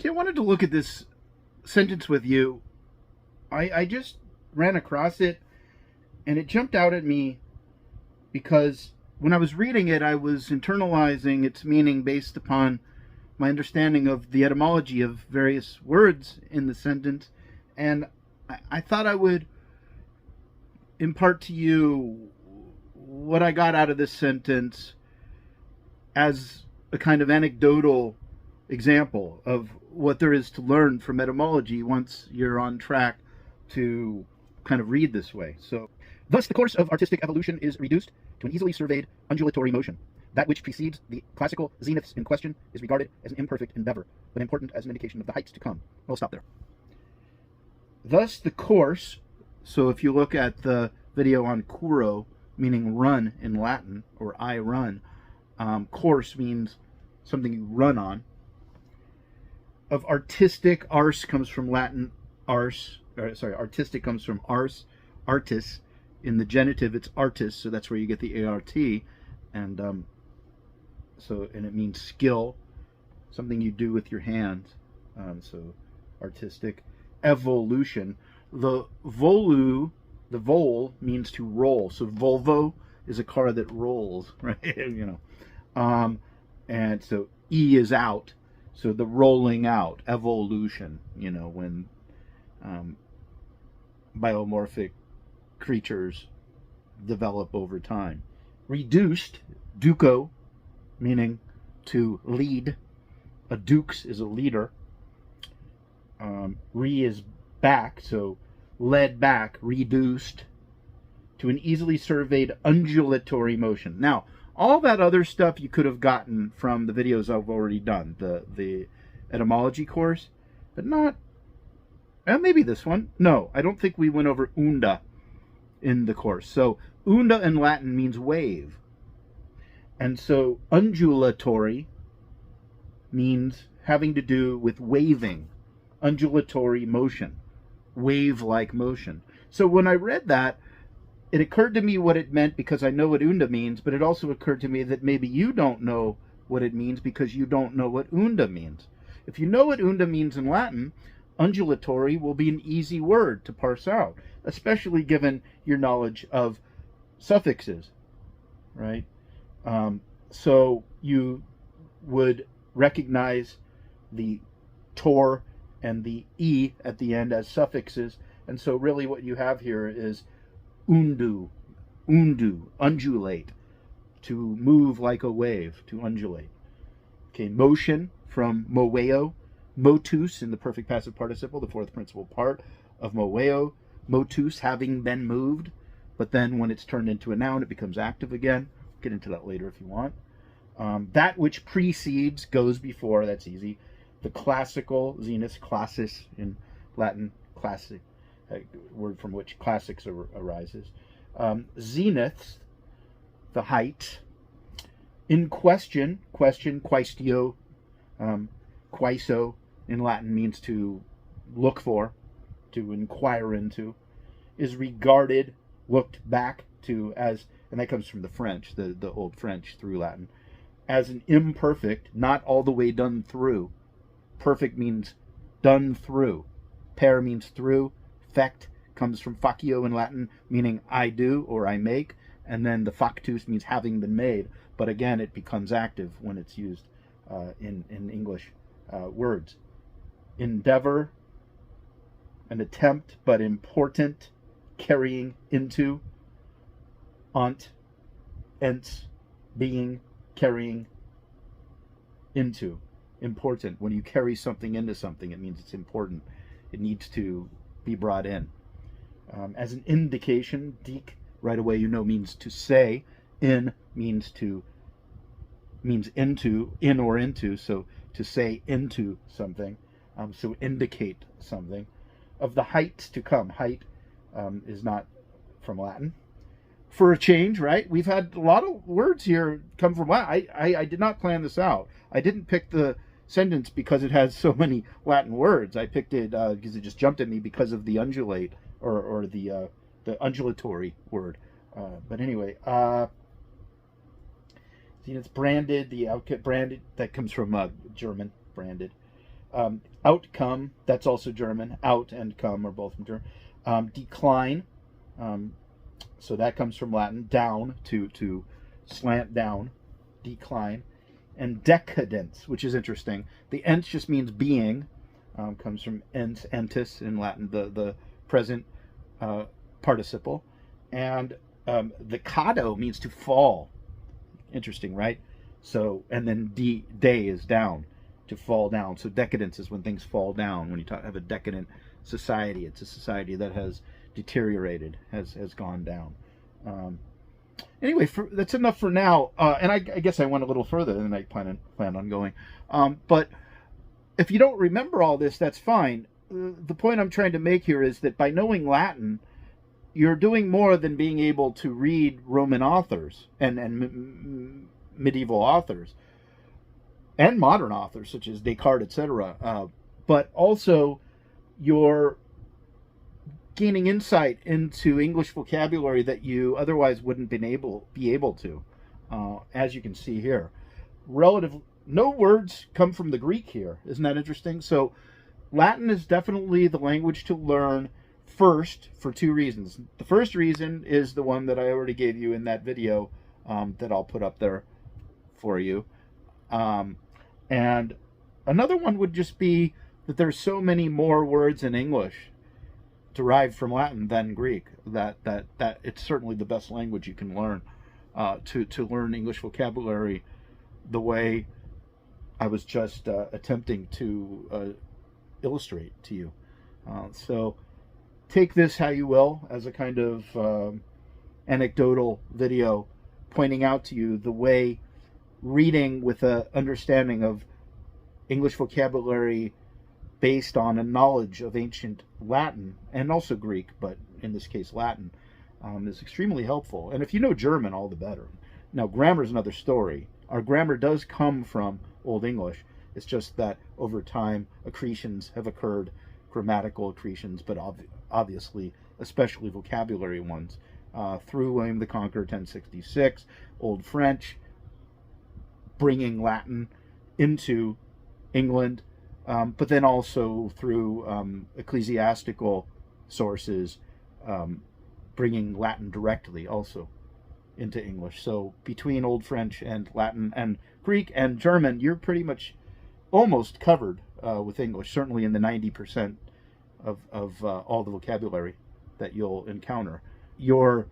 I wanted to look at this sentence with you. I just ran across it and it jumped out at me because when I was reading it, I was internalizing its meaning based upon my understanding of the etymology of various words in the sentence. And I thought I would impart to you what I got out of this sentence as a kind of anecdotal example of what there is to learn from etymology once you're on track to kind of read this way. So, thus the course of artistic evolution is reduced to an easily surveyed undulatory motion. That which precedes the classical zeniths in question is regarded as an imperfect endeavor, but important as an indication of the heights to come. We'll stop there. Thus the course, so if you look at the video on curro, meaning run in Latin, or I run, course means something you run on. Of artistic, ars comes from Latin ars, artistic comes from ars, artis. In the genitive, it's artis, so that's where you get the ART, and and it means skill, something you do with your hands. So artistic. Evolution. The vol means to roll. So Volvo is a car that rolls, right? And so E is out. So the rolling out, evolution, when biomorphic creatures develop over time. Reduced, duco, meaning to lead. A dux is a leader. Re is back, so led back, reduced to an easily surveyed undulatory motion. Now, all that other stuff you could have gotten from the videos I've already done, the etymology course, but not, maybe this one. No, I don't think we went over unda in the course. So unda in Latin means wave. And so undulatory means having to do with waving, undulatory motion, wave-like motion. So when I read that, it occurred to me what it meant because I know what unda means, but it also occurred to me that maybe you don't know what it means because you don't know what unda means. If you know what unda means in Latin, undulatory will be an easy word to parse out, especially given your knowledge of suffixes, right? So you would recognize the tor and the e at the end as suffixes, and so really what you have here is undu, undulate, to move like a wave, to undulate. Okay, motion from moeo, motus in the perfect passive participle, the fourth principal part of moeo, motus, having been moved, but then when it's turned into a noun, it becomes active again. Get into that later if you want. That which precedes goes before, that's easy. The classical, zenith, classis in Latin, classic, word from which classics arises. Zeniths, the height. In question, quaestio, quaeso in Latin means to look for, to inquire into, is regarded, looked back to as, and that comes from the French, the old French through Latin, as an imperfect, not all the way done through. Perfect means done through. Per means through. Fect comes from facio in Latin, meaning I do or I make, and then the factus means having been made, but again it becomes active when it's used in English words. Endeavor, an attempt, but important, carrying into, ont, ents, being, carrying into, important. When you carry something into something, it means it's important. It needs to be brought in. As an indication, dik, right away you know means to say. In means into, in or into, so to say into something. So indicate something. Of the height to come. Height is not from Latin. For a change, right? We've had a lot of words here come from Latin. I did not plan this out. I didn't pick the sentence because it has so many Latin words. I picked it because it just jumped at me because of the undulate or the undulatory word. But anyway, see, it's branded. The outfit branded, that comes from German, branded. Outcome, that's also German. Out and come are both from German. Decline, so that comes from Latin. Down, to slant down, decline. And decadence, which is interesting. The ent just means being, comes from entis in Latin, the present participle. And the cado means to fall. Interesting, right? So, and then day is down, to fall down. So decadence is when things fall down. When you have a decadent society, it's a society that has deteriorated, has gone down. Anyway, that's enough for now. And I guess I went a little further than I planned on going. But if you don't remember all this, that's fine. The point I'm trying to make here is that by knowing Latin, you're doing more than being able to read Roman authors and medieval authors and modern authors such as Descartes, etc. But also you're gaining insight into English vocabulary that you otherwise wouldn't be able to. As you can see here, no words come from the Greek here. Isn't that interesting? So Latin is definitely the language to learn first for two reasons. The first reason is the one that I already gave you in that video that I'll put up there for you. And another one would just be that there's so many more words in English derived from Latin than Greek that it's certainly the best language you can learn to learn English vocabulary the way I was just attempting to illustrate to you. So take this how you will, as a kind of anecdotal video pointing out to you the way reading with an understanding of English vocabulary based on a knowledge of ancient Latin, and also Greek, but in this case Latin, is extremely helpful. And if you know German, all the better. Now, grammar is another story. Our grammar does come from Old English. It's just that over time accretions have occurred, grammatical accretions, but obviously, especially vocabulary ones, through William the Conqueror, 1066, Old French, bringing Latin into England, but then also through ecclesiastical sources, bringing Latin directly also into English. So between Old French and Latin and Greek and German, you're pretty much almost covered with English, certainly in the 90% of all the vocabulary that you'll encounter. You're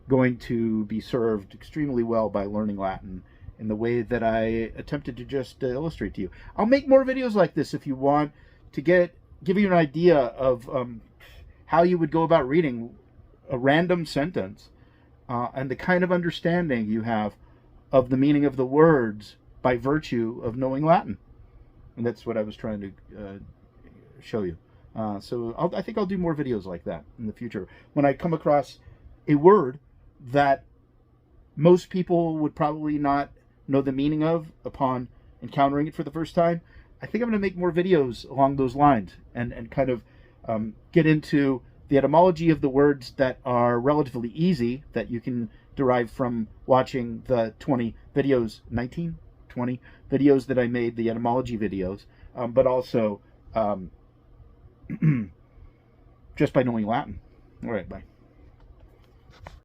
going to be served extremely well by learning Latin in the way that I attempted to just illustrate to you. I'll make more videos like this if you want to give you an idea of how you would go about reading a random sentence and the kind of understanding you have of the meaning of the words by virtue of knowing Latin. And that's what I was trying to show you. So I think I'll do more videos like that in the future. When I come across a word that most people would probably not know the meaning of upon encountering it for the first time, I think I'm going to make more videos along those lines and kind of get into the etymology of the words that are relatively easy, that you can derive from watching the 20 videos that I made, the etymology videos, but also just by knowing Latin. All right, bye.